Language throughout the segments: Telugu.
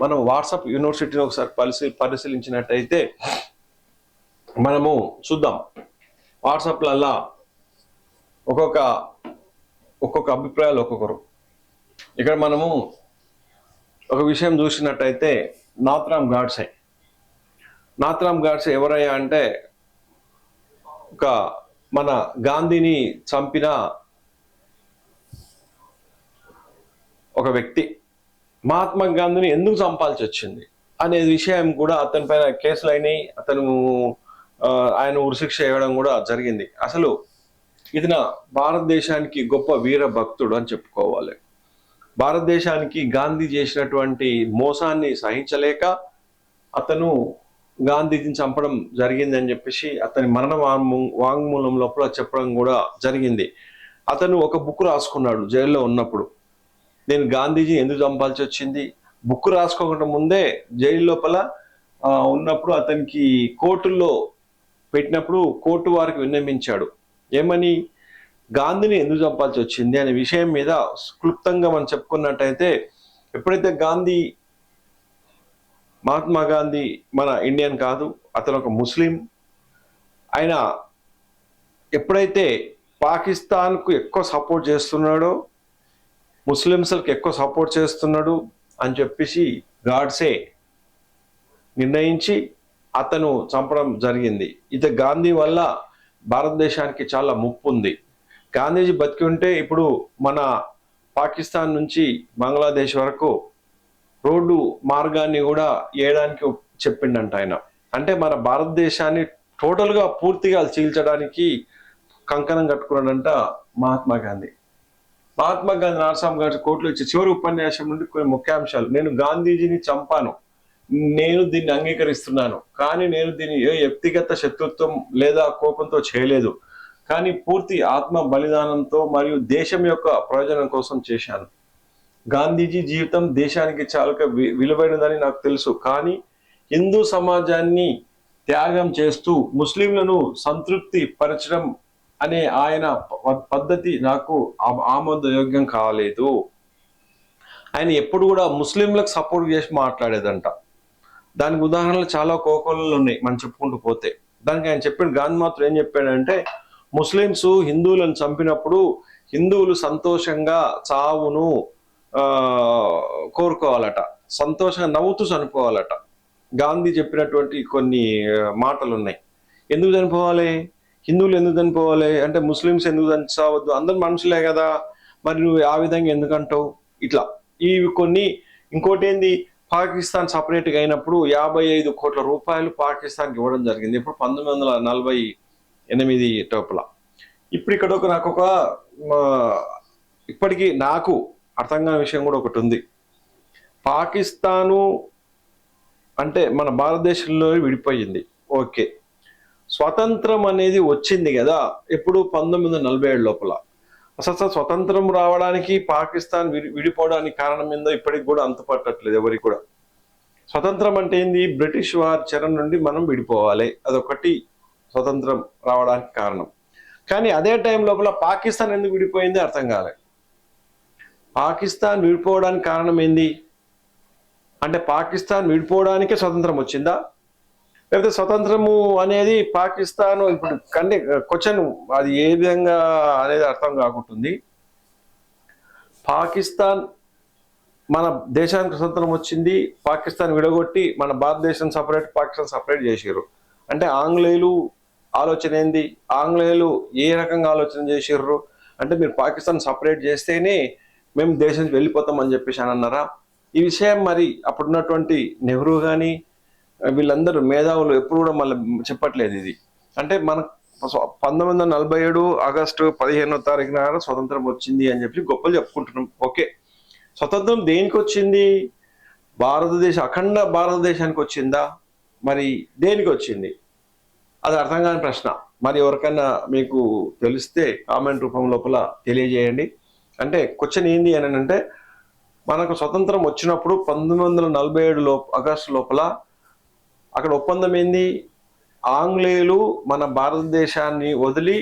మనం వాట్సాప్ యూనివర్సిటీని ఒకసారి పరిశీలించినట్టయితే మనము చూద్దాం. వాట్సాప్లల్లా ఒక్కొక్క అభిప్రాయాలు ఒక్కొక్కరు. ఇక్కడ మనము ఒక విషయం చూసినట్టయితే నాథ్రామ్ గాడ్సే ఎవరయ్యా అంటే ఒక మన గాంధీని చంపిన ఒక వ్యక్తి. మహాత్మా గాంధీని ఎందుకు చంపాల్సి వచ్చింది అనే విషయం కూడా అతని పైన కేసులు అయినాయి. ఆయన ఉరిశిక్ష వేయడం కూడా జరిగింది. అసలు ఇతన భారతదేశానికి గొప్ప వీర భక్తుడు అని చెప్పుకోవాలి. భారతదేశానికి గాంధీ చేసినటువంటి మోసాన్ని సహించలేక అతను గాంధీజీని చంపడం జరిగింది అని చెప్పేసి అతని మరణ వాంగ్మూలం లోపల చెప్పడం కూడా జరిగింది. అతను ఒక బుక్ రాసుకున్నాడు జైల్లో ఉన్నప్పుడు, నేను గాంధీజీ ఎందుకు చంపాల్సి వచ్చింది. బుక్ రాసుకోకుండా ముందే జైలు లోపల ఉన్నప్పుడు అతనికి కోర్టుల్లో పెట్టినప్పుడు కోర్టు వారికి విన్నవించాడు. ఏమని? గాంధీని ఎందుకు చంపాల్సి వచ్చింది అనే విషయం మీద క్లుప్తంగా మనం చెప్పుకున్నట్టయితే, ఎప్పుడైతే మహాత్మా గాంధీ మన ఇండియన్ కాదు, అతను ఒక ముస్లిం. ఆయన ఎప్పుడైతే పాకిస్తాన్కు ఎక్కువ సపోర్ట్ చేస్తున్నాడో, ముస్లిమ్స్కి ఎక్కువ సపోర్ట్ చేస్తున్నాడు అని చెప్పేసి గాడ్సే నిర్ణయించి అతను చంపడం జరిగింది. గాంధీ వల్ల భారతదేశానికి చాలా ముప్పు ఉంది. గాంధీజీ బతికి ఉంటే ఇప్పుడు మన పాకిస్తాన్ నుంచి బంగ్లాదేశ్ వరకు రోడ్డు మార్గాన్ని కూడా వేయడానికి చెప్పిండంట ఆయన. అంటే మన భారతదేశాన్ని టోటల్గా పూర్తిగా చీల్చడానికి కంకణం కట్టుకున్నాడంట మహాత్మా గాంధీ. నాథ్రామ్ గాడ్సే కోర్టులో ఇచ్చే చివరి ఉపన్యాసం నుండి కొన్ని ముఖ్యాంశాలు. నేను గాంధీజీని చంపాను, నేను దీన్ని అంగీకరిస్తున్నాను, కానీ నేను దీన్ని ఏ వ్యక్తిగత శత్రుత్వం లేదా కోపంతో చేయలేదు, కానీ పూర్తి ఆత్మ బలిదానంతో మరియు దేశం యొక్క ప్రయోజనం కోసం చేశాను. గాంధీజీ జీవితం దేశానికి చాలా విలువైనదని నాకు తెలుసు, కానీ హిందూ సమాజాన్ని త్యాగం చేస్తూ ముస్లింలను సంతృప్తి పరచడం అనే ఆయన పద్ధతి నాకు ఆమోదయోగ్యం కాలేదు. ఆయన ఎప్పుడు కూడా ముస్లింలకు సపోర్ట్ చేసి మాట్లాడేదంట. దానికి ఉదాహరణలు చాలా కోకొల్లలు ఉన్నాయి మనం చెప్పుకుంటూ పోతే. దానికి ఆయన చెప్పిన గాంధీ మాత్రం ఏం చెప్పాడంటే, ముస్లింస్ హిందువులను చంపినప్పుడు హిందువులు సంతోషంగా చావును కోరుకోవాలట, సంతోషంగా నవ్వుతూ చనిపోవాలట. గాంధీ చెప్పినటువంటి కొన్ని మాటలు ఉన్నాయి. ఎందుకు చనిపోవాలి? హిందువులు ఎందుకు చనిపోవాలి అంటే, ముస్లిమ్స్ ఎందుకు చనిపోవద్దు, అందరు మనుషులే కదా, మరి నువ్వు ఆ విధంగా ఎందుకంటావు? ఇట్లా ఇవి కొన్ని. ఇంకోటి ఏంది, పాకిస్తాన్ సపరేట్గా అయినప్పుడు 55 కోట్ల రూపాయలు పాకిస్తాన్కి ఇవ్వడం జరిగింది. ఇప్పుడు 1948 టోపుల. ఇప్పుడు ఇక్కడ ఇప్పటికీ నాకు అర్థం కాని విషయం కూడా ఒకటి ఉంది. పాకిస్తాను అంటే మన భారతదేశంలో విడిపోయింది, ఓకే. స్వతంత్రం అనేది వచ్చింది కదా ఎప్పుడు? 1947 లోపల. అసలు స్వతంత్రం రావడానికి పాకిస్తాన్ విడిపోవడానికి కారణం ఏందో ఇప్పటికి కూడా అంతుపట్టట్లేదు ఎవరికి కూడా. స్వతంత్రం అంటే ఏంది? బ్రిటిష్ వారి చెర నుండి మనం విడిపోవాలి, అదొకటి స్వతంత్రం రావడానికి కారణం. కానీ అదే టైం లోపల పాకిస్తాన్ ఎందుకు విడిపోయింది అర్థం కాలే. పాకిస్తాన్ విడిపోవడానికి కారణం ఏంది అంటే, పాకిస్తాన్ విడిపోవడానికే స్వతంత్రం వచ్చిందా, లేకపోతే స్వతంత్రము అనేది పాకిస్తాన్ ఇప్పుడు క్వశ్చన్ అది ఏ విధంగా అనేది అర్థం కాకుంటుంది. పాకిస్తాన్ మన దేశానికి స్వతంత్రం వచ్చింది, పాకిస్తాన్ విడగొట్టి మన భారతదేశం సపరేట్, పాకిస్తాన్ సపరేట్ చేసారు. అంటే ఆంగ్లేయులు ఆలోచన ఏంది? ఆంగ్లేయులు ఏ రకంగా ఆలోచన చేసారు అంటే, మీరు పాకిస్తాన్ సపరేట్ చేస్తేనే మేము దేశం నుంచి వెళ్ళిపోతామని చెప్పేసి అని అన్నారా? ఈ విషయం మరి అప్పుడున్నటువంటి నెహ్రూ కానీ వీళ్ళందరూ మేధావులు ఎప్పుడు కూడా మళ్ళీ చెప్పట్లేదు ఇది. అంటే మన 1947 ఆగస్టు 15వ తారీఖున స్వతంత్రం వచ్చింది అని చెప్పి గొప్పలు చెప్పుకుంటున్నాం, ఓకే. స్వతంత్రం దేనికి వచ్చింది? అఖండ భారతదేశానికి వచ్చిందా? మరి దేనికి వచ్చింది? అది అర్థం కాని ప్రశ్న. మరి ఎవరికైనా మీకు తెలిస్తే కామెంట్ రూపం లోపల తెలియజేయండి. అంటే క్వశ్చన్ ఏంది అని అంటే, మనకు స్వతంత్రం వచ్చినప్పుడు 1947 ఆగస్టు లోపల అక్కడ ఒప్పందం ఏంది? ఆంగ్లేయులు మన భారతదేశాన్ని వదిలి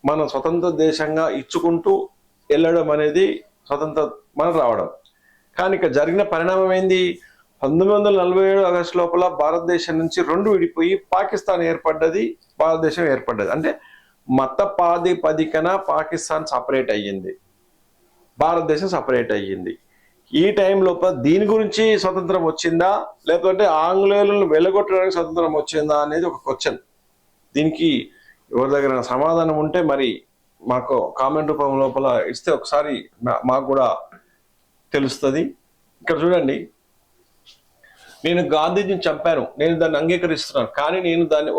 మన స్వతంత్ర దేశంగా ఇచ్చుకుంటూ వెళ్ళడం అనేది స్వతంత్ర మనం రావడం. కానీ ఇక్కడ జరిగిన పరిణామం ఏంది? 1947 ఆగస్టు లోపల భారతదేశం నుంచి రెండు విడిపోయి పాకిస్తాన్ ఏర్పడ్డది, భారతదేశం ఏర్పడ్డది. అంటే మత ప్రాతిపదికన పాకిస్తాన్ సపరేట్ అయ్యింది, భారతదేశం సపరేట్ అయ్యింది. ఈ టైం లోపల దీని గురించి స్వతంత్రం వచ్చిందా, లేకపోతే ఆంగ్లేయులను వెళ్ళగొట్టడానికి స్వతంత్రం వచ్చిందా అనేది ఒక క్వశ్చన్. దీనికి ఎవరి దగ్గర సమాధానం ఉంటే మరి మాకు కామెంట్ రూపం లోపల ఇస్తే ఒకసారి మాకు కూడా తెలుస్తుంది. ఇక్కడ చూడండి, నేను గాంధీజీని చంపాను, నేను దాన్ని అంగీకరిస్తున్నాను, కానీ నేను దాన్ని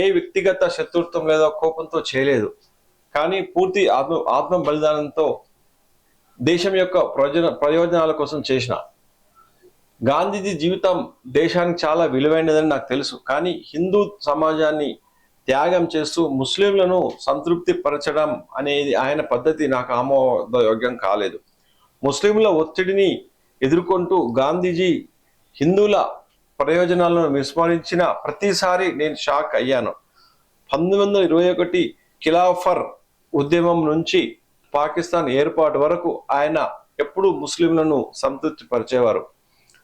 ఏ వ్యక్తిగత శత్రుత్వం లేదా కోపంతో చేయలేదు, కానీ పూర్తి ఆత్మ బలిదానంతో దేశం యొక్క ప్రయోజనాల కోసం చేసిన. గాంధీజీ జీవితం దేశానికి చాలా విలువైనదని నాకు తెలుసు, కానీ హిందూ సమాజాన్ని త్యాగం చేస్తూ ముస్లింలను సంతృప్తి పరచడం అనేది ఆయన పద్ధతి నాకు ఆమోదయోగ్యం కాలేదు. ముస్లింల ఒత్తిడిని ఎదుర్కొంటూ గాంధీజీ హిందువుల ప్రయోజనాలను విస్మరించిన ప్రతిసారి నేను షాక్ అయ్యాను. 1921 ఖిలాఫర్ ఉద్యమం నుంచి పాకిస్తాన్ ఏర్పాటు వరకు ఆయన ఎప్పుడూ ముస్లింలను సంతృప్తి పరిచేవారు.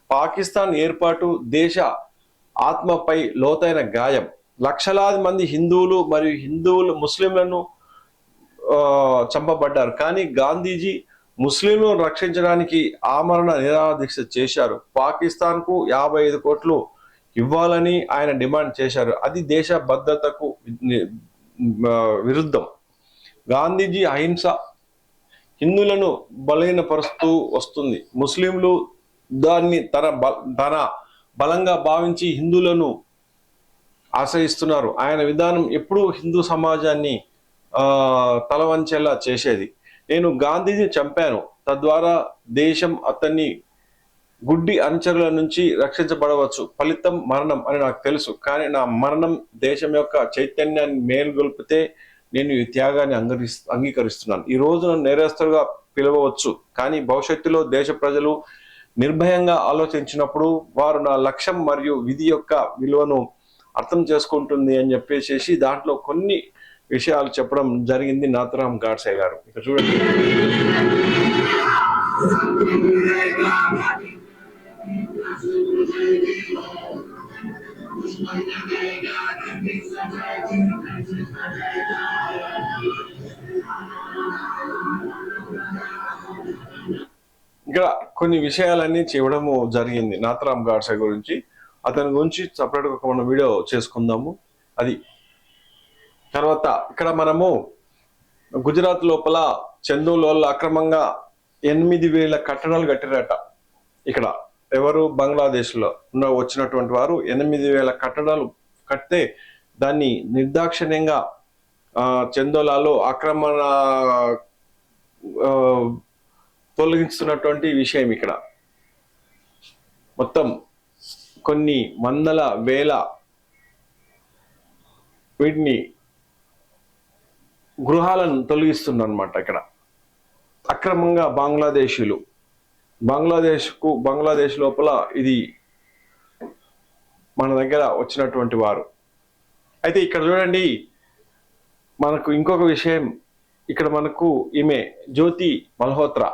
పాకిస్తాన్ ఏర్పాటు దేశ ఆత్మపై లోతైన గాయం. లక్షలాది మంది హిందువులు మరియు ముస్లింలను చంపబడ్డారు, కానీ గాంధీజీ ముస్లింలను రక్షించడానికి ఆమరణ నిరాహార దీక్ష చేశారు. పాకిస్తాన్కు 55 కోట్లు ఇవ్వాలని ఆయన డిమాండ్ చేశారు. అది దేశ భద్రతకు విరుద్ధం. గాంధీజీ అహింస హిందువులను బలహీనపరుస్తూ వస్తుంది. ముస్లింలు దాన్ని తన బలంగా భావించి హిందువులను ఆశ్రయిస్తున్నారు. ఆయన విధానం ఎప్పుడూ హిందూ సమాజాన్ని తలవంచేలా చేసేది. నేను గాంధీజీని చంపాను, తద్వారా దేశం అతన్ని గుడ్డి అనుచరుల నుంచి రక్షించబడవచ్చు, ఫలితం మరణం అని నాకు తెలుసు, కానీ నా మరణం దేశం యొక్క చైతన్యాన్ని మేలుగొల్పితే నేను ఈ త్యాగాన్ని అంగీకరిస్తున్నాను. ఈ రోజు నన్ను నేరస్తులుగా పిలవవచ్చు, కానీ భవిష్యత్తులో దేశ ప్రజలు నిర్భయంగా ఆలోచించినప్పుడు వారు నా లక్ష్యం మరియు విధి యొక్క విలువను అర్థం చేసుకుంటుంది అని చెప్పేసి దాంట్లో కొన్ని విషయాలు చెప్పడం జరిగింది నాథురామ్ గాడ్సే గారు. ఇక చూడండి, ఇక్కడ కొన్ని విషయాలన్నీ చెప్పడము జరిగింది నాథురామ్ గాడ్సే గురించి. అతని గురించి సపరేట్గా ఒక మనం వీడియో చేసుకుందాము. అది తర్వాత ఇక్కడ మనము గుజరాత్ లోపల చందూలో అక్రమంగా 8,000 కట్టడాలు కట్టిరట. ఇక్కడ ఎవరు బంగ్లాదేశ్లో వచ్చినటువంటి వారు 8,000 కట్టడాలు కడితే దాన్ని నిర్దాక్షిణ్యంగా చందోలాలో ఆక్రమణ తొలగిస్తున్నటువంటి విషయం. ఇక్కడ మొత్తం కొన్ని వందల వేల వీటిని గృహాలను తొలగిస్తుందన్నమాట. ఇక్కడ అక్రమంగా బంగ్లాదేశ్ లోపల ఇది మన దగ్గర వచ్చినటువంటి వారు. అయితే ఇక్కడ చూడండి, మనకు ఇంకొక విషయం, ఇక్కడ మనకు ఈమె జ్యోతి మల్హోత్రా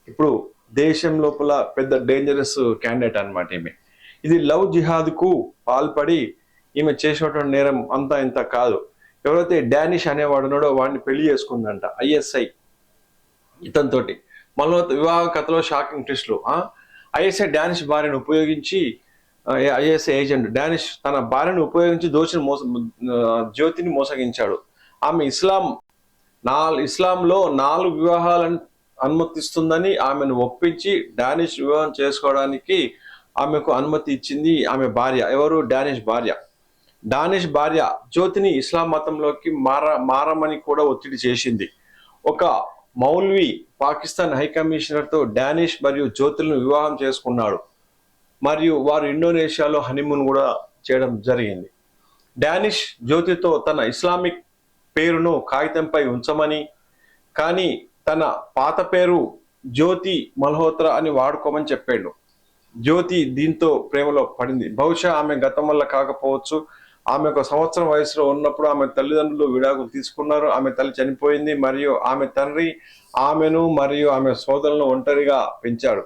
ఇప్పుడు దేశం లోపల పెద్ద డేంజరస్ క్యాండిడేట్ అన్నమాట. ఈమె ఇది లవ్ జిహాద్కు పాల్పడి ఈమె చేసినటువంటి నేరం అంతా ఇంత కాదు. ఎవరైతే డానిష్ అనేవాడున్నాడో వాడిని పెళ్లి చేసుకుందంట ISI ఇతనితోటి. మల్హోత్రా వివాహ కథలో షాకింగ్ ట్విస్ట్లు. ISI డానిష్ భార్యను ఉపయోగించి ISI ఏజెంట్ డానిష్ తన భార్యను ఉపయోగించి జ్యోతిని మోసగించాడు. ఆమె ఇస్లాంలో 4 వివాహాలను అనుమతిస్తుందని ఆమెను ఒప్పించి డానిష్ వివాహం చేసుకోవడానికి ఆమెకు అనుమతి ఇచ్చింది ఆమె భార్య. ఎవరు? డానిష్ భార్య జ్యోతిని ఇస్లాం మతంలోకి మారమని కూడా ఒత్తిడి చేసింది. ఒక మౌల్వీ పాకిస్తాన్ హైకమిషనర్తో డానిష్ మరియు జ్యోతులను వివాహం చేసుకున్నాడు మరియు వారు ఇండోనేషియాలో హనీమూన్ కూడా చేయడం జరిగింది. డానిష్ జ్యోతితో తన ఇస్లామిక్ పేరును కాగితంపై ఉంచమని, కానీ తన పాత పేరు జ్యోతి మల్హోత్రా అని వాడుకోమని చెప్పాడు. జ్యోతి దీంతో ప్రేమలో పడింది. బహుశా ఆమె గతం వల్ల కాకపోవచ్చు. ఆమె 1 సంవత్సరం వయసులో ఉన్నప్పుడు ఆమె తల్లిదండ్రులు విడాకులు తీసుకున్నారు. ఆమె తల్లి చనిపోయింది మరియు ఆమె తండ్రి ఆమెను మరియు ఆమె సోదరులను ఒంటరిగా పెంచాడు.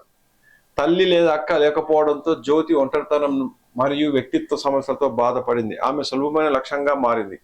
తల్లి లేదా అక్క లేకపోవడంతో జ్యోతి ఒంటరితనం మరియు వ్యక్తిత్వ సమస్యలతో బాధపడింది. ఆమె సులభమైన లక్ష్యంగా మారింది.